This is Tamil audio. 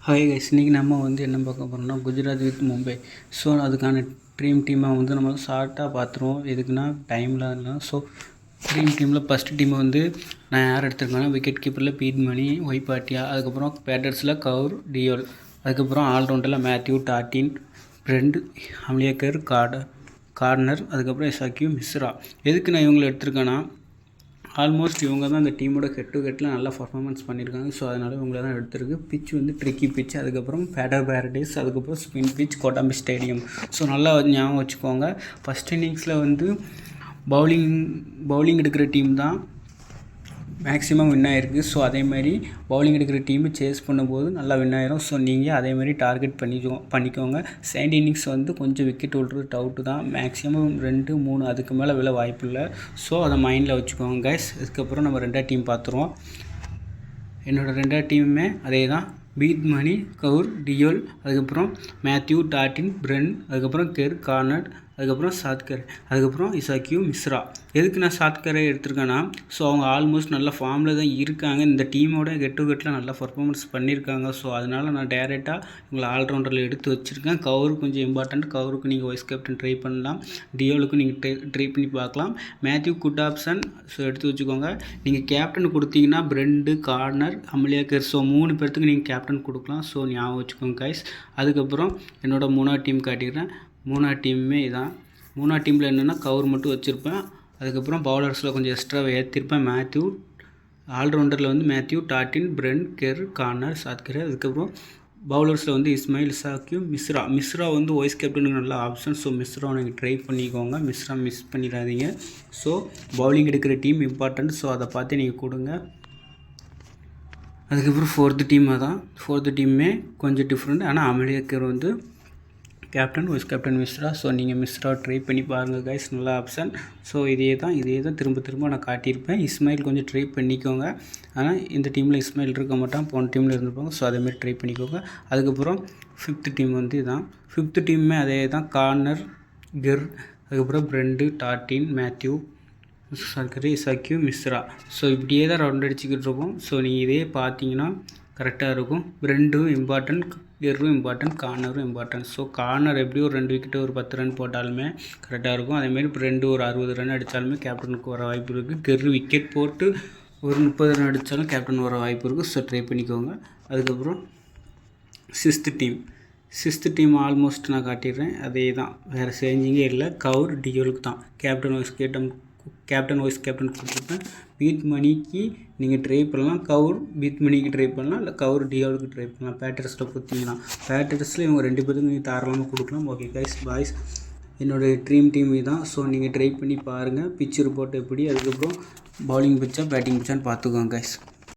ஹாய் கைஸ், இன்றைக்கி நம்ம என்ன பார்க்க போகிறோம்னா குஜராத் வித் மும்பை. ஸோ அதுக்கான டீமாக நம்ம ஷார்ட்டாக பார்த்துருவோம். எதுக்குன்னா டைமில் இல்லை. ஸோ டீமில் ஃபஸ்ட்டு டீமை நான் யார் எடுத்திருக்கேன்னா, விக்கெட் கீப்பரில் பீட் மணி, ஒய் பாட்டியா, அதுக்கப்புறம் பேட்டர்ஸில் கவுர் டியோல், அதுக்கப்புறம் ஆல்ரவுண்டரில் மேத்யூ டாட்டின், பிரெண்ட் அம்லியக்கர் கார்னர், அதுக்கப்புறம் எஸ்ஆக்யூ மிஸ்ரா. எதுக்கு நான் இவங்களை எடுத்திருக்கேன்னா, ஆல்மோஸ்ட் இவங்க தான் இந்த டீமோட ஹெட் டு ஹெட்டில் நல்லா பர்ஃபார்மன்ஸ் பண்ணியிருக்காங்க. ஸோ அதனால் இவங்கள தான் எடுத்திருக்கு. பிச் ட்ரிக்கி பிச், அதுக்கப்புறம் பேரடைஸ், அதுக்கப்புறம் ஸ்பின் பிச், கோட்டாம்பி ஸ்டேடியம். ஸோ நல்லா ஞாபகம் வச்சுக்கோங்க. ஃபஸ்ட் இன்னிங்ஸில் பவுலிங் எடுக்கிற டீம் தான் மேக்ஸிமம் வின் ஆகிருக்கு. ஸோ அதேமாதிரி பவுலிங் எடுக்கிற டீமு சேஸ் பண்ணும்போது நல்லா வின் ஆயிரும். ஸோ நீங்கள் அதேமாதிரி டார்கெட் பண்ணிக்கோங்க. செகண்ட் இன்னிங்ஸ் கொஞ்சம் விக்கெட் விழுறது டவுட்டு தான். மேக்ஸிமம் 2, 3 அதுக்கு மேலே விழ வாய்ப்பு இல்லை. ஸோ அதை மைண்டில் வச்சுக்கோங்க கைஸ். இதுக்கப்புறம் நம்ம 2 டீம் பார்த்துருவோம். என்னோடய 2 டீமுமே அதே தான். பீட் மணி, கவுர் டியோல், அதுக்கப்புறம் மேத்யூ டாட்டின், பிரெண்ட், அதுக்கப்புறம் கார்னர், அதுக்கப்புறம் சாத்கர், அதுக்கப்புறம் எஸ்ஆக்யூ மிஸ்ரா. எதுக்கு நான் சாத்கரை எடுத்திருக்கேன்னா, ஸோ அவங்க ஆல்மோஸ்ட் நல்ல ஃபார்மில் தான் இருக்காங்க. இந்த டீமோட ஹெட் டு ஹெட்டில் நல்லா பர்ஃபார்மன்ஸ் பண்ணியிருக்காங்க. ஸோ அதனால் நான் டேரெக்டாக இவங்களை ஆல்ரவுண்டரில் எடுத்து வச்சுருக்கேன். கவுரு கொஞ்சம் இம்பார்ட்டண்ட். கவுருக்கு நீங்கள் வைஸ் கேப்டன் ட்ரை பண்ணலாம். டியோலுக்கு நீங்கள் ட்ரை பண்ணி பார்க்கலாம். Matthew good option. ஸோ எடுத்து வச்சுக்கோங்க. நீங்கள் கேப்டன் கொடுத்தீங்கன்னா பிரெண்டு, கார்னர், அம்லியக்கர், ஸோ 3 பேர்த்துக்கு நீங்கள் கேப்டன் கொடுக்கலாம். ஸோ ஞாபகம் வச்சுக்கோங்க கைஸ். அதுக்கப்புறம் என்னோட 3வது டீம் காட்டிடுறேன். 3வது டீமுமே இதான். 3வது டீமில் என்னென்னா கவுர் மட்டும் வச்சுருப்பேன். அதுக்கப்புறம் பவுலர்ஸில் கொஞ்சம் எக்ஸ்ட்ராவை ஏற்றிருப்பேன். ஆல்ரவுண்டரில் மேத்யூ டாட்டின், பிரெண்ட், கார்னர், சாத்கர். அதுக்கப்புறம் பவுலர்ஸில் இஸ்மாயில், எஸ்ஆக்யூ மிஸ்ரா வைஸ் கேப்டனுக்கு நல்ல ஆப்ஷன். ஸோ மிஸ்ராவை நீங்கள் ட்ரை பண்ணிக்கோங்க. மிஸ்ரா மிஸ் பண்ணிடாதீங்க. ஸோ பவுலிங் எடுக்கிற டீம் இம்பார்ட்டண்ட். ஸோ அதை பார்த்து நீங்கள் கொடுங்க. அதுக்கப்புறம் 4th டீமாக தான். 4th டீமுமே கொஞ்சம் டிஃப்ரெண்ட். ஆனால் அம்லியக்கர் captain, vice captain Mishra. So நீங்கள் மிஸ்ரா ட்ரை பண்ணி பாருங்கள் கைஸ். நல்ல ஆப்ஷன். ஸோ இதே தான் திரும்ப நான் காட்டியிருப்பேன். இஸ்மாயில் கொஞ்சம் ட்ரை பண்ணிக்கோங்க. ஆனால் இந்த டீமில் இஸ்மாயில் இருக்க மாட்டான், போன டீமில் இருந்திருப்பாங்க. ஸோ அதேமாதிரி ட்ரை பண்ணிக்கோங்க. அதுக்கப்புறம் 5th டீம் இதான். 5th டீமுமே அதே தான். கார்னர், அதுக்கப்புறம் பிரெண்டு, டாட்டின், மேத்யூ, எஸ்ஆக்யூ மிஸ்ரா. ஸோ இப்படியே தான் ரவுண்ட் அடிச்சுக்கிட்டு இருக்கோம். ஸோ நீங்கள் இதே பார்த்தீங்கன்னா கரெக்டாக இருக்கும். பிரெண்டும் இம்பார்ட்டன்ட், இம்பார்ட்டன்ட், கார்னரும் இம்பார்ட்டன்ட். ஸோ கார்னர் எப்படி ஒரு 2 விக்கெட்டு ஒரு 10 ரன் போட்டாலுமே கரெக்டாக இருக்கும். அதேமாரி பிரெண்டு ஒரு 60 ரன் அடித்தாலுமே கேப்டனுக்கு வர வாய்ப்பு இருக்குது. விக்கெட் போட்டு ஒரு 30 ரன் அடித்தாலும் கேப்டன் வர வாய்ப்பு இருக்குது. ஸோ ட்ரை பண்ணிக்கோங்க. அதுக்கப்புறம் 6th டீம் ஆல்மோஸ்ட் நான் காட்டிடுறேன். அதே தான், வேறு சேஞ்சிங்கே இல்லை. கவுர் டியோலுக்கு தான் கேப்டன், வைஸ் கேப்டன் கொடுத்துருப்பேன். பீட் மணிக்கு நீங்கள் ட்ரை பண்ணலாம். கவுர் பீட் மணிக்கு ட்ரை பண்ணலாம். இல்லை கவுர் டியோலுக்கு ட்ரை பண்ணலாம். பேட்டர்ஸில் கொடுத்தீங்கன்னா பேட்டர்ஸில் இவங்க 2 பேருக்கு நீங்கள் தாராளமாக கொடுக்கலாம். ஓகே கைஸ், பாய்ஸ், என்னோடய டீம் இதுதான். ஸோ நீங்கள் ட்ரை பண்ணி பாருங்கள். பிச் ரிப்போர்ட் எப்படி, அதுக்கப்புறம் பவுலிங் பிச்சா பேட்டிங் பிச்சான்னு பார்த்துக்கோங்க கைஸ்.